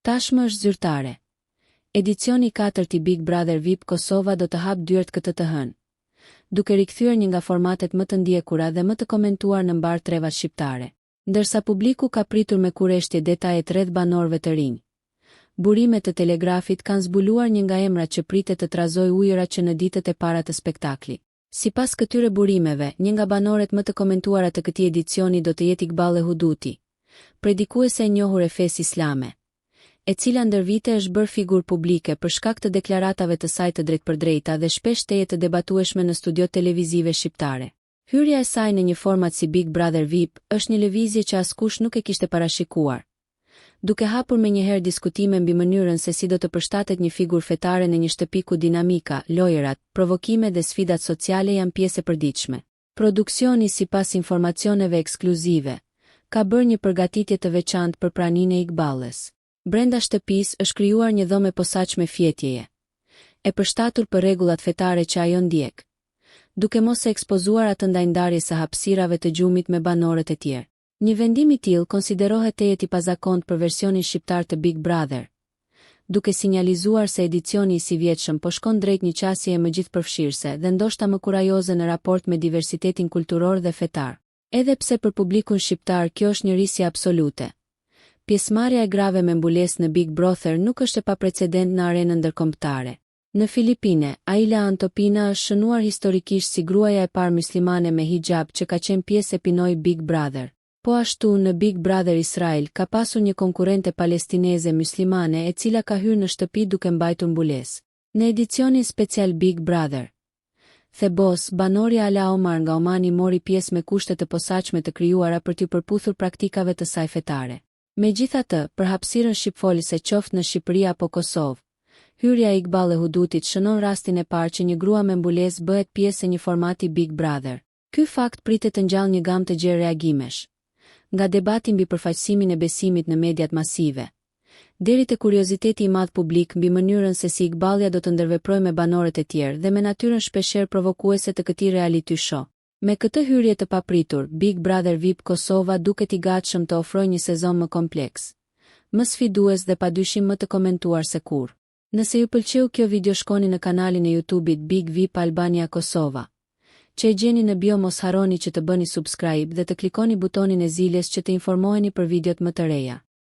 Tashmë është zyrtare. Edicioni 4 i Big Brother VIP Kosova do të hap dyert këtë të hënë, duke rikthyer një nga formatet më të ndjekura dhe më të komentuar në mbar trevat shqiptare. Ndërsa publiku ka pritur me kureshtje detajet rreth banorëve të rinj, burimet të Telegrafit kanë zbuluar një nga emrat që pritet të trazojë ujëra që në ditët e para të spektaklit. Sipas këtyre burimeve, një nga banorët më të komentuara të këtij edicioni do të jetë Iqbal Huduti, predikuese e njohur e fesë islame, e cila ndër vite është bërë figurë publike për shkak të deklaratave të saj të drejtpërdrejta dhe shpesh teje të debatueshme në studiot televizive shqiptare. Hyrja e saj në një format si Big Brother VIP është një lëvizje që askush nuk e kishte parashikuar, duke hapur menjëherë diskutime mbi mënyrën se si do të përshtatet një figurë fetare në një shtëpi ku dinamika, lojërat, provokime dhe sfidat sociale janë pjesë e përditshme. Produksioni, sipas informacioneve ekskluzive, ka bërë një përgatitje të veçantë për praninë e Iqbalës. Brenda shtëpisë është krijuar një dhomë e posaçme fjetjeje, e përshtatur për rregullat fetare që ajo ndjek, duke mos e ekspozuar atë ndaj ndarjes së hapësirave të gjumit me banorët e tjerë. Një vendim i tillë konsiderohet teje i pazakont për versionin shqiptar të Big Brother, duke sinjalizuar se edicioni i sivjetshëm po shkon drejt një qasjeje më gjithëpërfshirëse dhe ndoshta më kurajoze në raport me diversitetin kulturor dhe fetar. Edhe pse për publikun shqiptar kjo është një risje absolute, pjesëmarrja e grave me mbulesë në Big Brother nuk është e paprecedent në arenën ndërkombëtare. Në Filipine, Aila Antopina është shënuar historikisht si gruaja e parë muslimane me hijab që ka qenë pjesë e pinoj Big Brother. Po ashtu në Big Brother Israel ka pasur një konkurrente palestineze muslimane e cila ka hyrë në shtëpi duke mbajtur mbulesë. Në edicionin special Big Brother Thebos, banorja Ala Omar nga Omani mori pjesë me kushte të posaçme të krijuara për t'u përputhur praktikave të saj fetare. Megjithatë, për hapësirën shqipfolise qoftë në Shqipëri apo Kosovë, hyrja e Iqbal Hudutit shënon rastin e parë që një grua me mbulesë bëhet pjesë e një formati Big Brother. Ky fakt pritet të ngjallë një gamë të gjerë reagimesh, nga debati mbi përfaqësimin e besimit në mediat masive, deri te kurioziteti i madh publik mbi mënyrën se si Iqbalja do të ndërveprojë me banorët e tjerë dhe me natyrën shpeshherë provokuese të këtij reality show. Me këtë hyrje të papritur, Big Brother VIP Kosova duket i gatshëm të ofrojë një sezon më kompleks, më sfidues dhe padyshim më të komentuar se kurrë. Nëse ju pëlqeu kjo video, shkoni në kanalin e YouTube-it Big VIP Albania Kosova, që e gjeni në bio. Mos harroni që të bëni subscribe dhe të klikoni butonin e ziljes që të informoheni për videot më të reja.